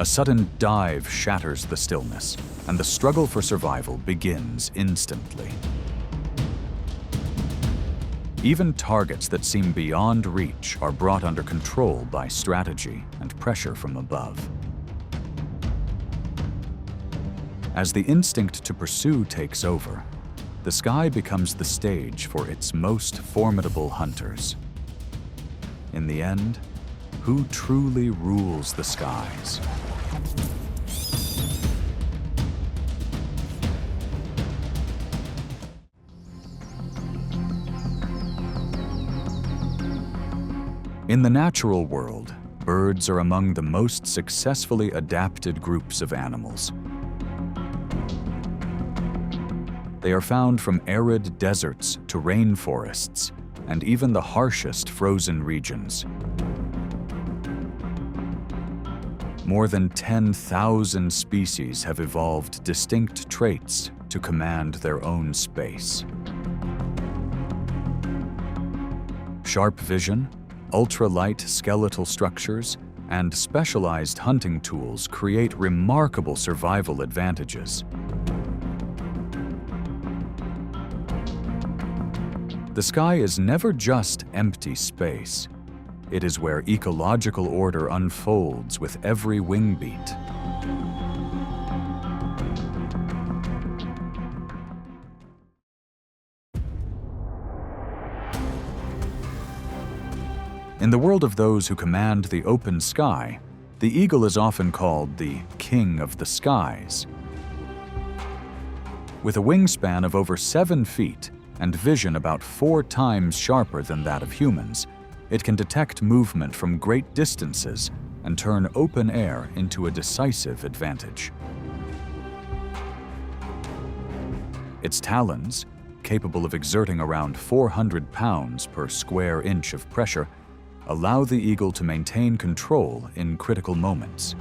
A sudden dive shatters the stillness, and the struggle for survival begins instantly. Even targets that seem beyond reach are brought under control by strategy and pressure from above. As the instinct to pursue takes over, the sky becomes the stage for its most formidable hunters. In the end, who truly rules the skies? In the natural world, birds are among the most successfully adapted groups of animals. They are found from arid deserts to rainforests, and even the harshest frozen regions. More than 10,000 species have evolved distinct traits to command their own space. Sharp vision, ultralight skeletal structures, and specialized hunting tools create remarkable survival advantages. The sky is never just empty space. It is where ecological order unfolds with every wingbeat. In the world of those who command the open sky, the eagle is often called the king of the skies. With a wingspan of over 7 feet and vision about 4 times sharper than that of humans, it can detect movement from great distances and turn open air into a decisive advantage. Its talons, capable of exerting around 400 pounds per square inch of pressure, allow the eagle to maintain control in critical moments.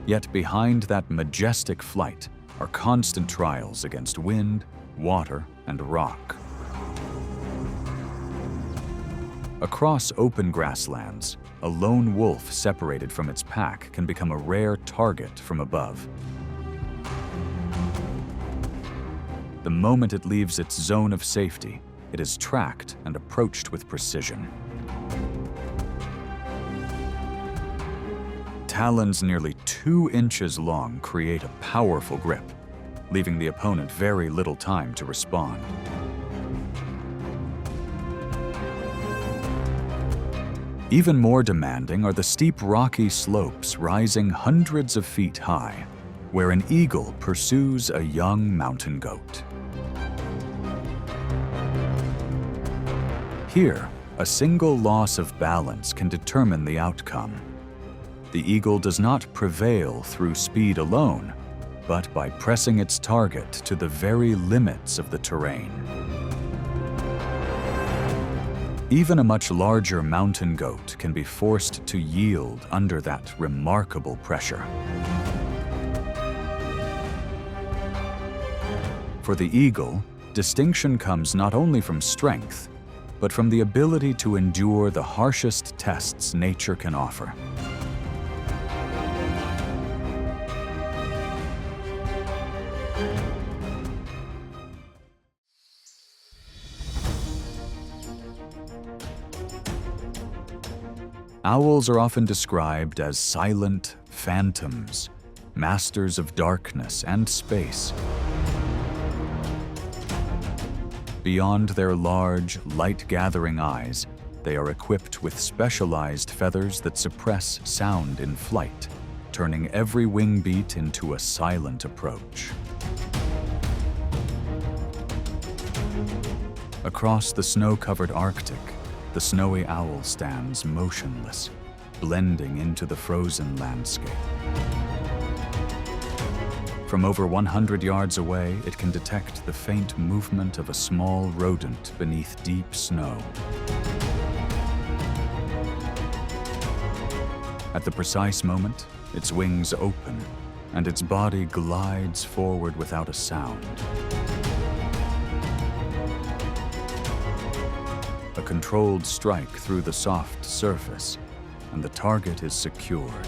Yet behind that majestic flight are constant trials against wind, water, and rock. Across open grasslands, a lone wolf separated from its pack can become a rare target from above. The moment it leaves its zone of safety, it is tracked and approached with precision. Talons nearly 2 inches long create a powerful grip, leaving the opponent very little time to respond. Even more demanding are the steep rocky slopes rising hundreds of feet high, where an eagle pursues a young mountain goat. Here, a single loss of balance can determine the outcome. The eagle does not prevail through speed alone, but by pressing its target to the very limits of the terrain. Even a much larger mountain goat can be forced to yield under that remarkable pressure. For the eagle, distinction comes not only from strength, but from the ability to endure the harshest tests nature can offer. Owls are often described as silent phantoms, masters of darkness and space. Beyond their large, light-gathering eyes, they are equipped with specialized feathers that suppress sound in flight, turning every wingbeat into a silent approach. Across the snow-covered Arctic, the snowy owl stands motionless, blending into the frozen landscape. From over 100 yards away, it can detect the faint movement of a small rodent beneath deep snow. At the precise moment, its wings open, and its body glides forward without a sound. A controlled strike through the soft surface, and the target is secured.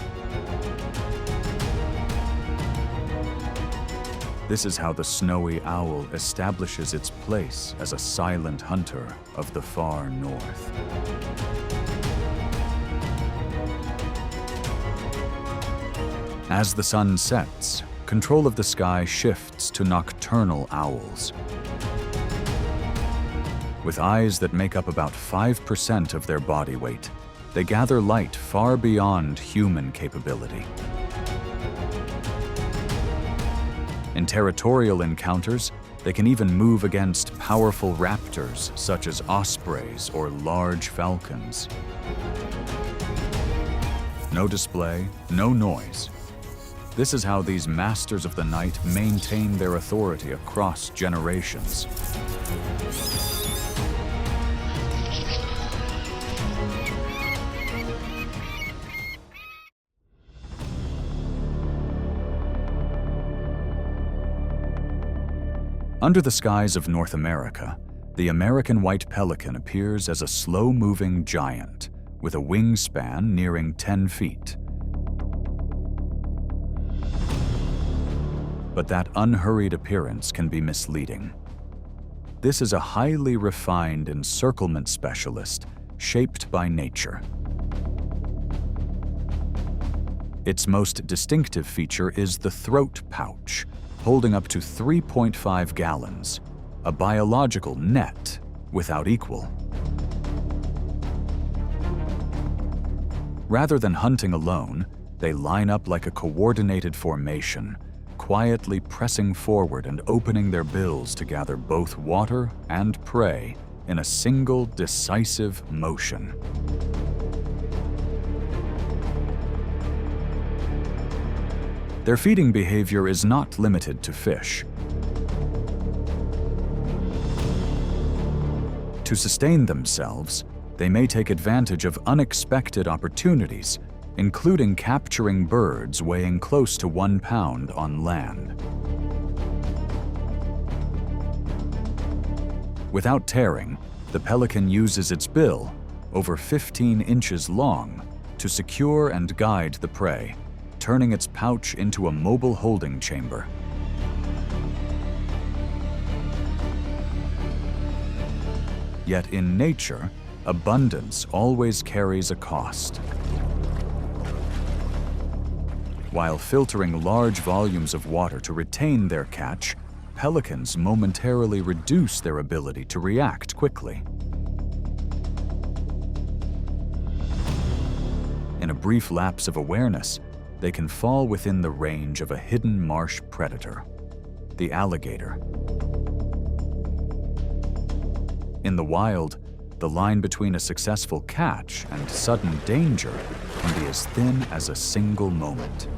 This is how the snowy owl establishes its place as a silent hunter of the far north. As the sun sets, control of the sky shifts to nocturnal owls. With eyes that make up about 5% of their body weight, they gather light far beyond human capability. In territorial encounters, they can even move against powerful raptors such as ospreys or large falcons. No display, no noise. This is how these masters of the night maintain their authority across generations. Under the skies of North America, the American white pelican appears as a slow-moving giant with a wingspan nearing 10 feet. But that unhurried appearance can be misleading. This is a highly refined encirclement specialist shaped by nature. Its most distinctive feature is the throat pouch, holding up to 3.5 gallons, a biological net without equal. Rather than hunting alone, they line up like a coordinated formation, quietly pressing forward and opening their bills to gather both water and prey in a single decisive motion. Their feeding behavior is not limited to fish. To sustain themselves, they may take advantage of unexpected opportunities, including capturing birds weighing close to 1 pound on land. Without tearing, the pelican uses its bill, over 15 inches long, to secure and guide the prey, turning its pouch into a mobile holding chamber. Yet in nature, abundance always carries a cost. While filtering large volumes of water to retain their catch, pelicans momentarily reduce their ability to react quickly. In a brief lapse of awareness, they can fall within the range of a hidden marsh predator, the alligator. In the wild, the line between a successful catch and sudden danger can be as thin as a single moment.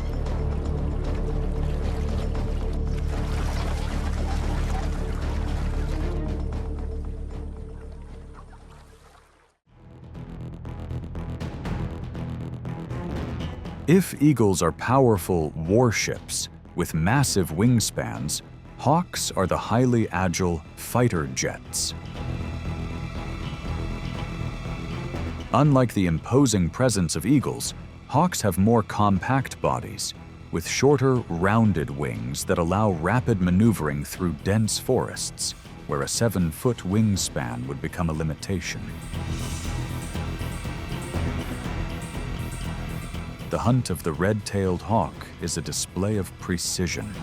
If eagles are powerful warships with massive wingspans, hawks are the highly agile fighter jets. Unlike the imposing presence of eagles, hawks have more compact bodies, with shorter, rounded wings that allow rapid maneuvering through dense forests, where a 7-foot wingspan would become a limitation. The hunt of the red-tailed hawk is a display of precision.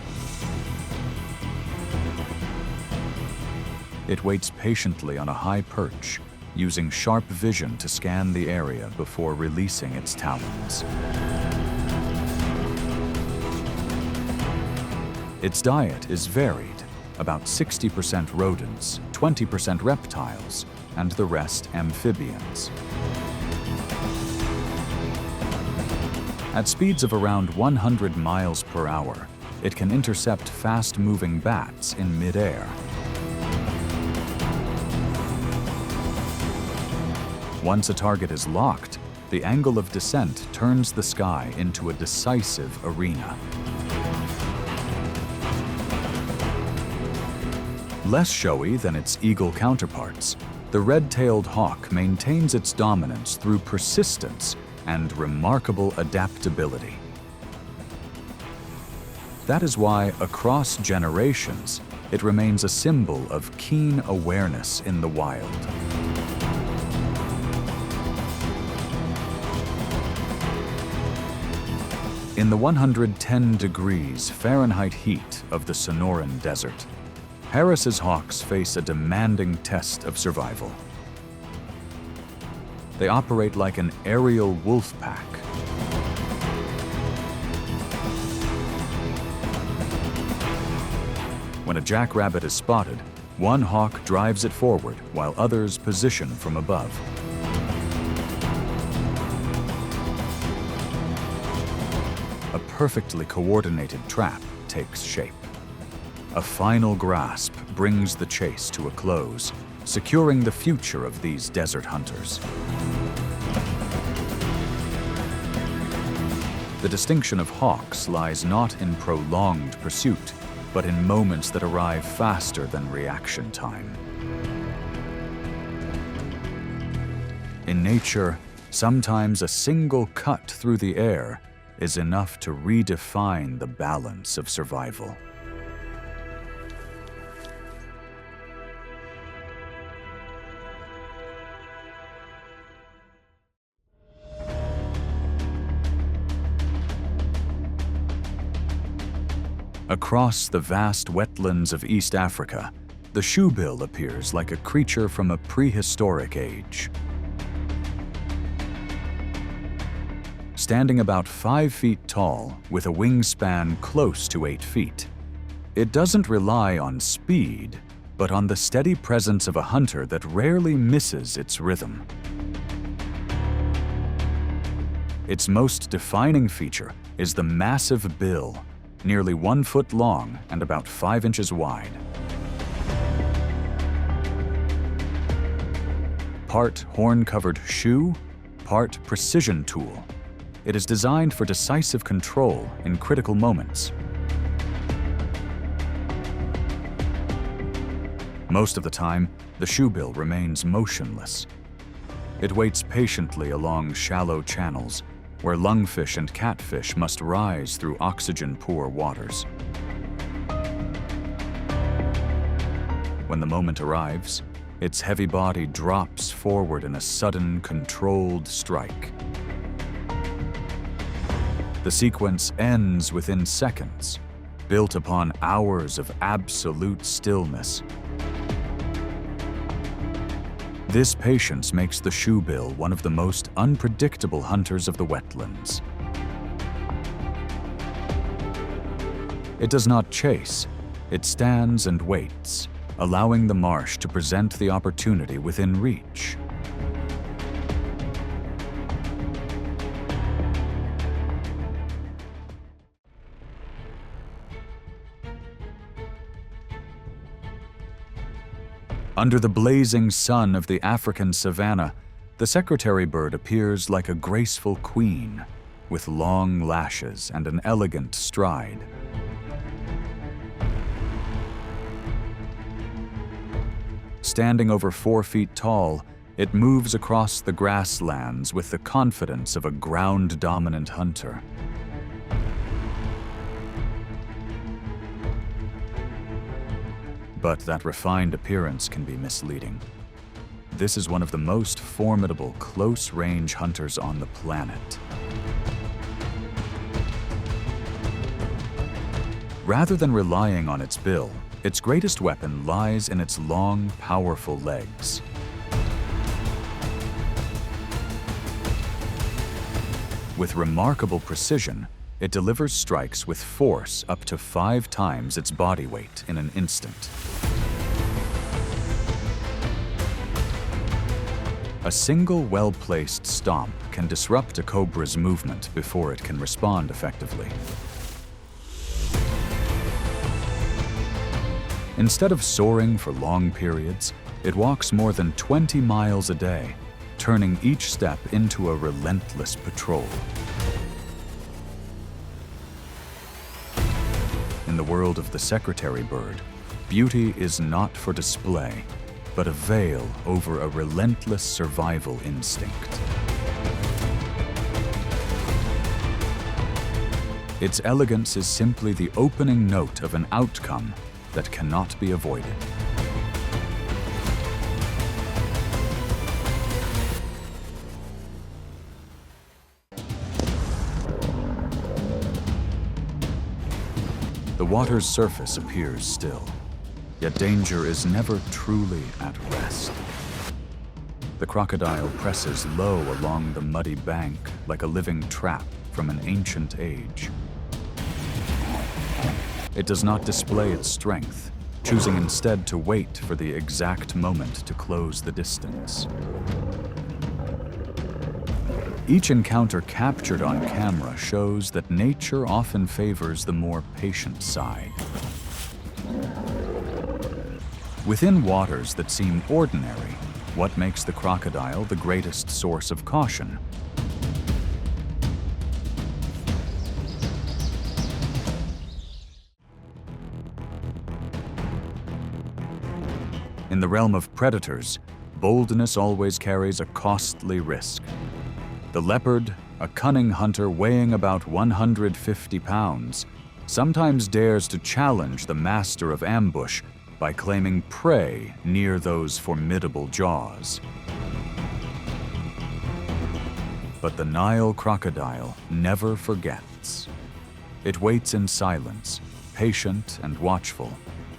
It waits patiently on a high perch, using sharp vision to scan the area before releasing its talons. Its diet is varied, about 60% rodents, 20% reptiles, and the rest amphibians. At speeds of around 100 miles per hour, it can intercept fast-moving bats in midair. Once a target is locked, the angle of descent turns the sky into a decisive arena. Less showy than its eagle counterparts, the red-tailed hawk maintains its dominance through persistence and remarkable adaptability. That is why, across generations, it remains a symbol of keen awareness in the wild. In the 110 degrees Fahrenheit heat of the Sonoran Desert, Harris's hawks face a demanding test of survival. They operate like an aerial wolf pack. When a jackrabbit is spotted, one hawk drives it forward while others position from above. A perfectly coordinated trap takes shape. A final grasp brings the chase to a close, securing the future of these desert hunters. The distinction of hawks lies not in prolonged pursuit, but in moments that arrive faster than reaction time. In nature, sometimes a single cut through the air is enough to redefine the balance of survival. Across the vast wetlands of East Africa, the shoebill appears like a creature from a prehistoric age. Standing about 5 feet tall, with a wingspan close to 8 feet, it doesn't rely on speed, but on the steady presence of a hunter that rarely misses its rhythm. Its most defining feature is the massive bill, nearly 1 foot long and about 5 inches wide. Part horn-covered shoe, part precision tool, it is designed for decisive control in critical moments. Most of the time, the shoebill remains motionless. It waits patiently along shallow channels, where lungfish and catfish must rise through oxygen-poor waters. When the moment arrives, its heavy body drops forward in a sudden, controlled strike. The sequence ends within seconds, built upon hours of absolute stillness. This patience makes the shoebill one of the most unpredictable hunters of the wetlands. It does not chase, it stands and waits, allowing the marsh to present the opportunity within reach. Under the blazing sun of the African savanna, the secretary bird appears like a graceful queen, with long lashes and an elegant stride. Standing over 4 feet tall, it moves across the grasslands with the confidence of a ground-dominant hunter. But that refined appearance can be misleading. This is one of the most formidable close-range hunters on the planet. Rather than relying on its bill, its greatest weapon lies in its long, powerful legs. With remarkable precision, it delivers strikes with force up to 5 times its body weight in an instant. A single well-placed stomp can disrupt a cobra's movement before it can respond effectively. Instead of soaring for long periods, it walks more than 20 miles a day, turning each step into a relentless patrol. In the world of the secretary bird, beauty is not for display, but a veil over a relentless survival instinct. Its elegance is simply the opening note of an outcome that cannot be avoided. The water's surface appears still, yet danger is never truly at rest. The crocodile presses low along the muddy bank like a living trap from an ancient age. It does not display its strength, choosing instead to wait for the exact moment to close the distance. Each encounter captured on camera shows that nature often favors the more patient side. Within waters that seem ordinary, what makes the crocodile the greatest source of caution? In the realm of predators, boldness always carries a costly risk. The leopard, a cunning hunter weighing about 150 pounds, sometimes dares to challenge the master of ambush by claiming prey near those formidable jaws. But the Nile crocodile never forgets. It waits in silence, patient and watchful,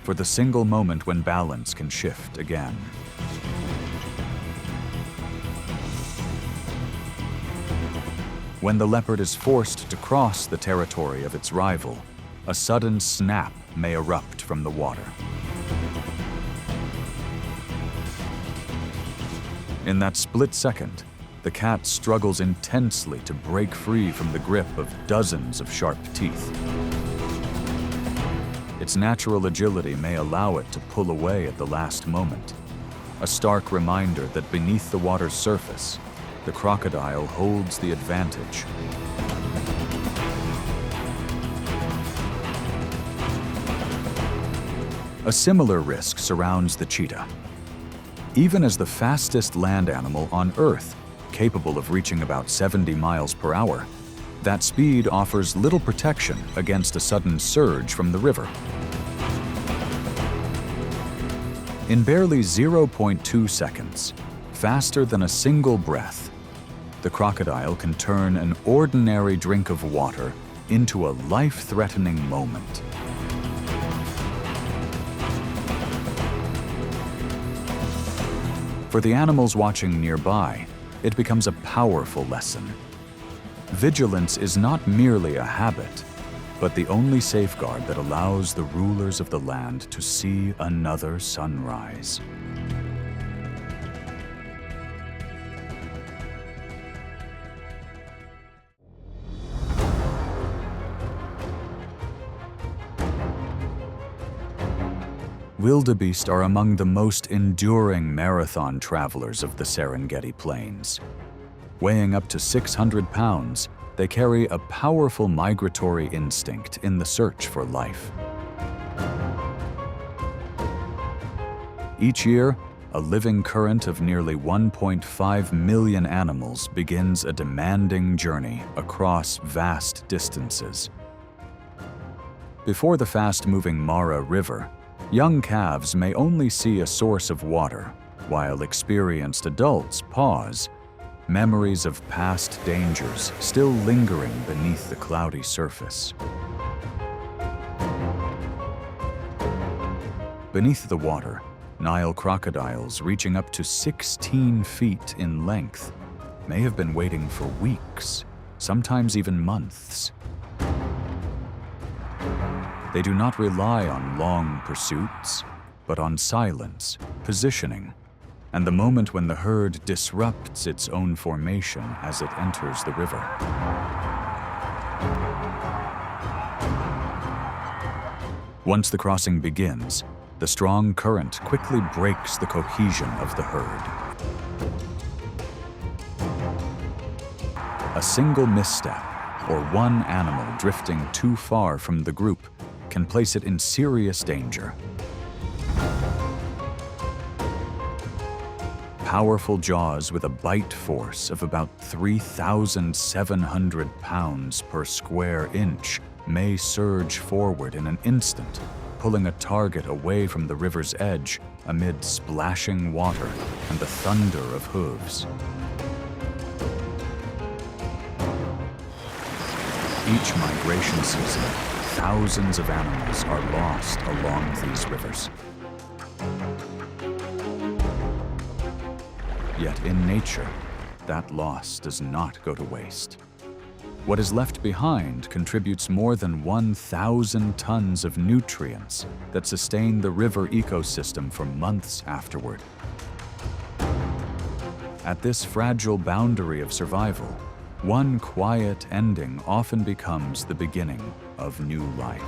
for the single moment when balance can shift again. When the leopard is forced to cross the territory of its rival, a sudden snap may erupt from the water. In that split second, the cat struggles intensely to break free from the grip of dozens of sharp teeth. Its natural agility may allow it to pull away at the last moment, a stark reminder that beneath the water's surface, the crocodile holds the advantage. A similar risk surrounds the cheetah. Even as the fastest land animal on Earth, capable of reaching about 70 miles per hour, that speed offers little protection against a sudden surge from the river. In barely 0.2 seconds, faster than a single breath, the crocodile can turn an ordinary drink of water into a life-threatening moment. For the animals watching nearby, it becomes a powerful lesson. Vigilance is not merely a habit, but the only safeguard that allows the rulers of the land to see another sunrise. Wildebeest are among the most enduring marathon travelers of the Serengeti Plains. Weighing up to 600 pounds, they carry a powerful migratory instinct in the search for life. Each year, a living current of nearly 1.5 million animals begins a demanding journey across vast distances. Before the fast-moving Mara River, young calves may only see a source of water, while experienced adults pause, memories of past dangers still lingering beneath the cloudy surface. Beneath the water, Nile crocodiles reaching up to 16 feet in length may have been waiting for weeks, sometimes even months. They do not rely on long pursuits, but on silence, positioning, and the moment when the herd disrupts its own formation as it enters the river. Once the crossing begins, the strong current quickly breaks the cohesion of the herd. A single misstep, or one animal drifting too far from the group, can place it in serious danger. Powerful jaws with a bite force of about 3,700 pounds per square inch may surge forward in an instant, pulling a target away from the river's edge amid splashing water and the thunder of hooves. Each migration season, thousands of animals are lost along these rivers. Yet in nature, that loss does not go to waste. What is left behind contributes more than 1,000 tons of nutrients that sustain the river ecosystem for months afterward. At this fragile boundary of survival, one quiet ending often becomes the beginning of new life.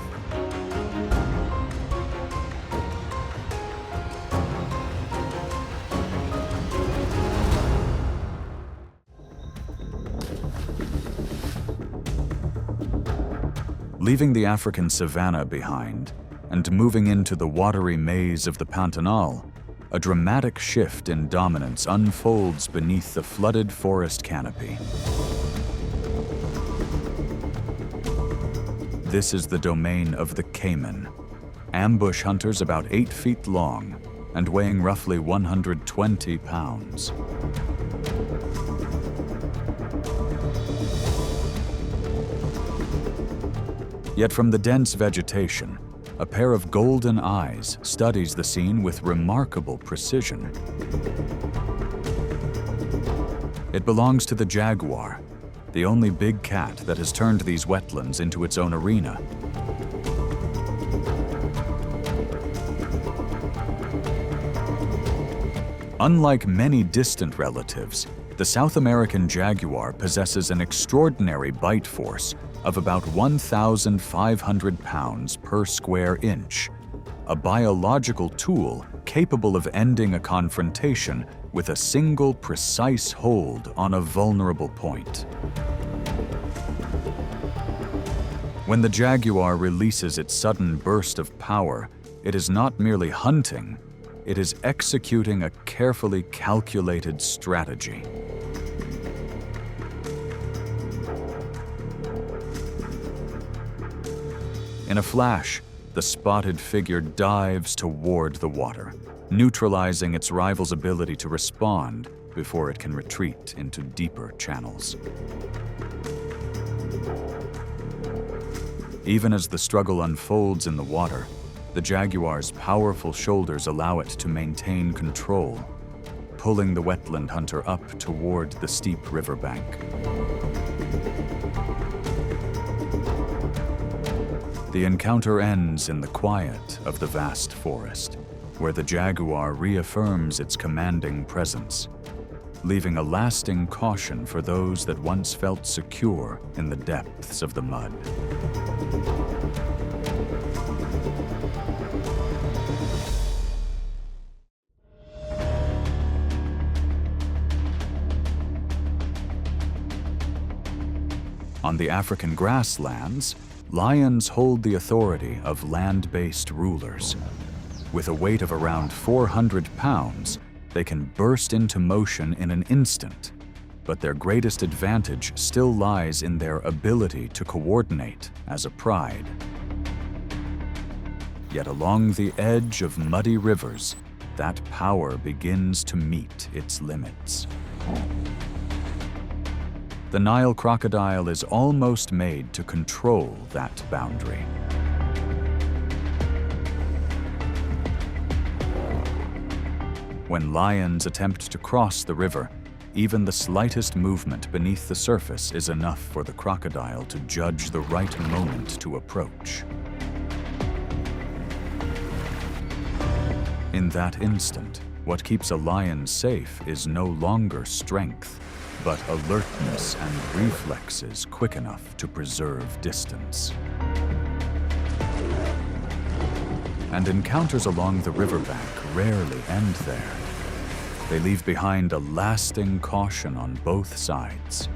Leaving the African savanna behind and moving into the watery maze of the Pantanal, a dramatic shift in dominance unfolds beneath the flooded forest canopy. This is the domain of the caiman, ambush hunters about 8 feet long and weighing roughly 120 pounds. Yet from the dense vegetation, a pair of golden eyes studies the scene with remarkable precision. It belongs to the jaguar, the only big cat that has turned these wetlands into its own arena. Unlike many distant relatives, the South American jaguar possesses an extraordinary bite force of about 1,500 pounds per square inch, a biological tool capable of ending a confrontation with a single precise hold on a vulnerable point. When the jaguar releases its sudden burst of power, it is not merely hunting, it is executing a carefully calculated strategy. In a flash, the spotted figure dives toward the water, neutralizing its rival's ability to respond before it can retreat into deeper channels. Even as the struggle unfolds in the water, the jaguar's powerful shoulders allow it to maintain control, pulling the wetland hunter up toward the steep riverbank. The encounter ends in the quiet of the vast forest, where the jaguar reaffirms its commanding presence, leaving a lasting caution for those that once felt secure in the depths of the mud. On the African grasslands, lions hold the authority of land-based rulers. With a weight of around 400 pounds, they can burst into motion in an instant, but their greatest advantage still lies in their ability to coordinate as a pride. Yet along the edge of muddy rivers, that power begins to meet its limits. The Nile crocodile is almost made to control that boundary. When lions attempt to cross the river, even the slightest movement beneath the surface is enough for the crocodile to judge the right moment to approach. In that instant, what keeps a lion safe is no longer strength, but alertness and reflexes quick enough to preserve distance. And encounters along the riverbank rarely end there. They leave behind a lasting caution on both sides.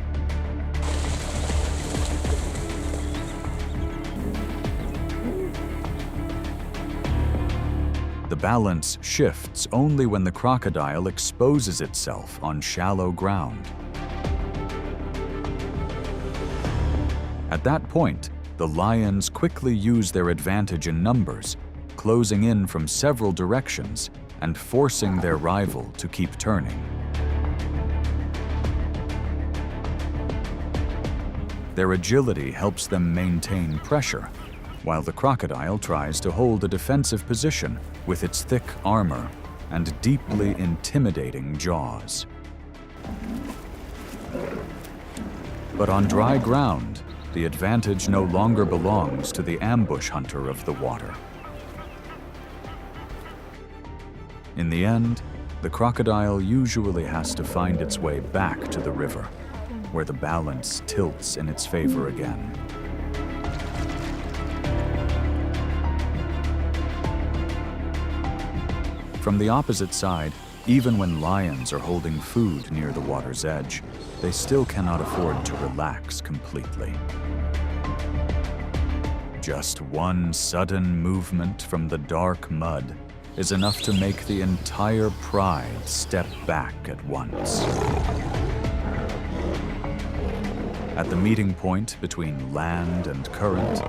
The balance shifts only when the crocodile exposes itself on shallow ground. At that point, the lions quickly use their advantage in numbers, closing in from several directions and forcing their rival to keep turning. Their agility helps them maintain pressure, while the crocodile tries to hold a defensive position with its thick armor and deeply intimidating jaws. But on dry ground, the advantage no longer belongs to the ambush hunter of the water. In the end, the crocodile usually has to find its way back to the river, where the balance tilts in its favor again. From the opposite side, even when lions are holding food near the water's edge, they still cannot afford to relax completely. Just one sudden movement from the dark mud is enough to make the entire pride step back at once. At the meeting point between land and current,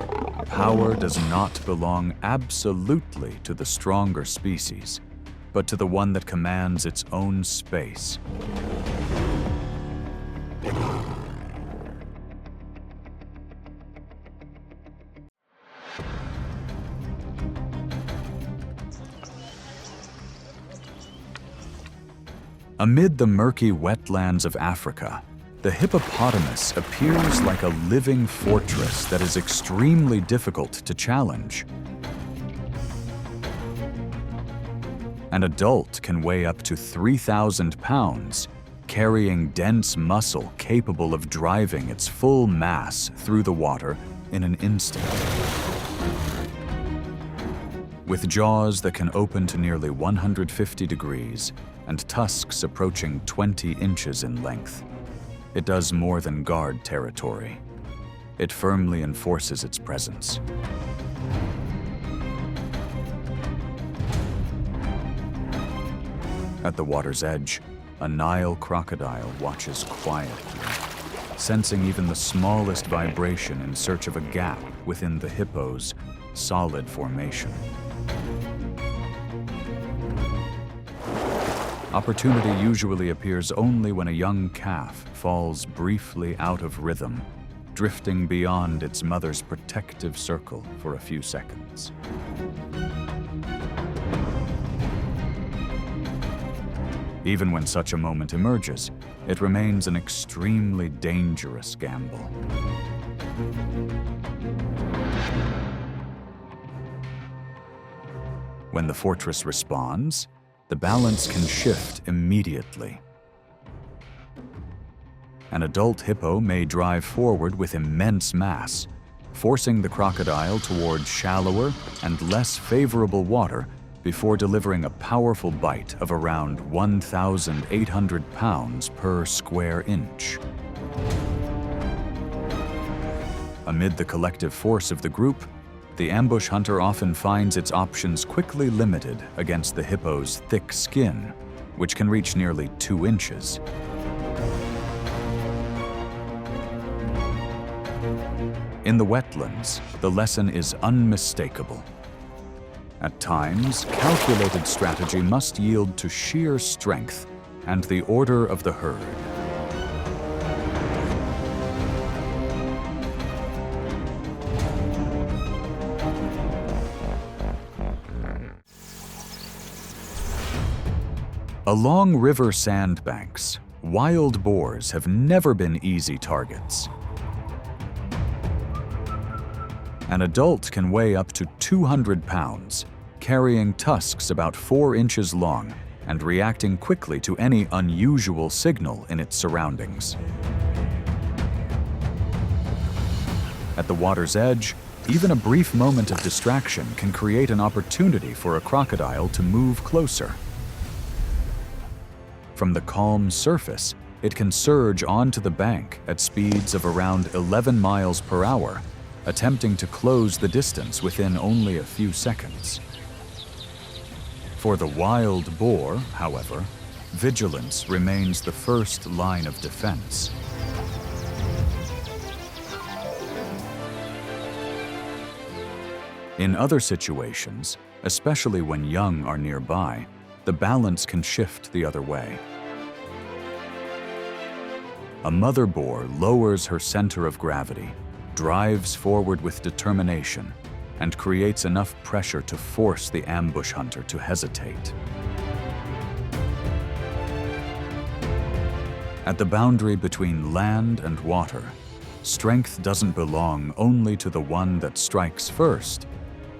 power does not belong absolutely to the stronger species, but to the one that commands its own space. Amid the murky wetlands of Africa, the hippopotamus appears like a living fortress that is extremely difficult to challenge. An adult can weigh up to 3,000 pounds, carrying dense muscle capable of driving its full mass through the water in an instant. With jaws that can open to nearly 150 degrees and tusks approaching 20 inches in length, it does more than guard territory. It firmly enforces its presence. At the water's edge, a Nile crocodile watches quietly, sensing even the smallest vibration in search of a gap within the hippo's solid formation. Opportunity usually appears only when a young calf falls briefly out of rhythm, drifting beyond its mother's protective circle for a few seconds. Even when such a moment emerges, it remains an extremely dangerous gamble. When the fortress responds, the balance can shift immediately. An adult hippo may drive forward with immense mass, forcing the crocodile toward shallower and less favorable water before delivering a powerful bite of around 1,800 pounds per square inch. Amid the collective force of the group, the ambush hunter often finds its options quickly limited against the hippo's thick skin, which can reach nearly 2 inches. In the wetlands, the lesson is unmistakable. At times, calculated strategy must yield to sheer strength and the order of the herd. Along river sandbanks, wild boars have never been easy targets. An adult can weigh up to 200 pounds, carrying tusks about 4 inches long and reacting quickly to any unusual signal in its surroundings. At the water's edge, even a brief moment of distraction can create an opportunity for a crocodile to move closer. From the calm surface, it can surge onto the bank at speeds of around 11 miles per hour, attempting to close the distance within only a few seconds. For the wild boar, however, vigilance remains the first line of defense. In other situations, especially when young are nearby, the balance can shift the other way. A mother boar lowers her center of gravity, drives forward with determination, and creates enough pressure to force the ambush hunter to hesitate. At the boundary between land and water, strength doesn't belong only to the one that strikes first,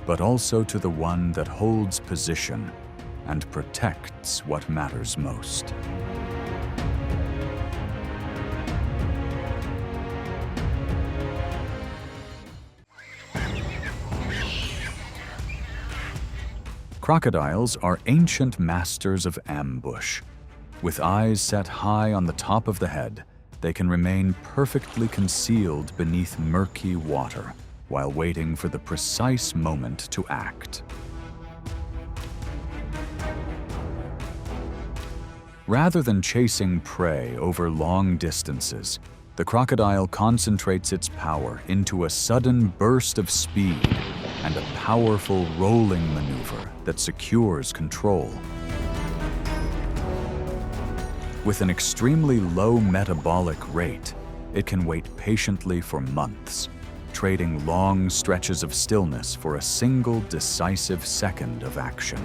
but also to the one that holds position and protects what matters most. Crocodiles are ancient masters of ambush. With eyes set high on the top of the head, they can remain perfectly concealed beneath murky water while waiting for the precise moment to act. Rather than chasing prey over long distances, the crocodile concentrates its power into a sudden burst of speed and a powerful rolling maneuver that secures control. With an extremely low metabolic rate, it can wait patiently for months, trading long stretches of stillness for a single decisive second of action.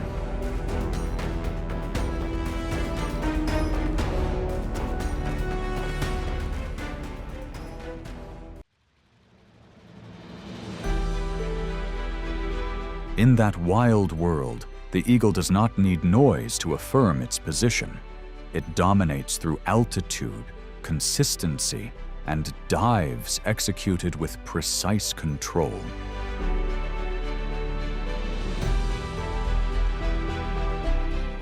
In that wild world, the eagle does not need noise to affirm its position. It dominates through altitude, consistency, and dives executed with precise control.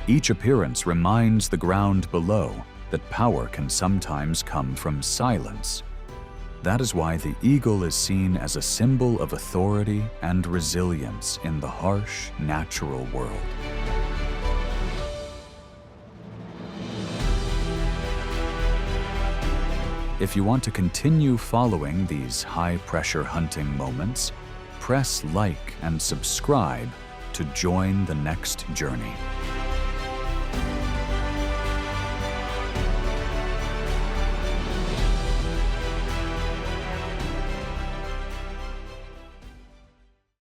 Each appearance reminds the ground below that power can sometimes come from silence. That is why the eagle is seen as a symbol of authority and resilience in the harsh, natural world. If you want to continue following these high-pressure hunting moments, press like and subscribe to join the next journey.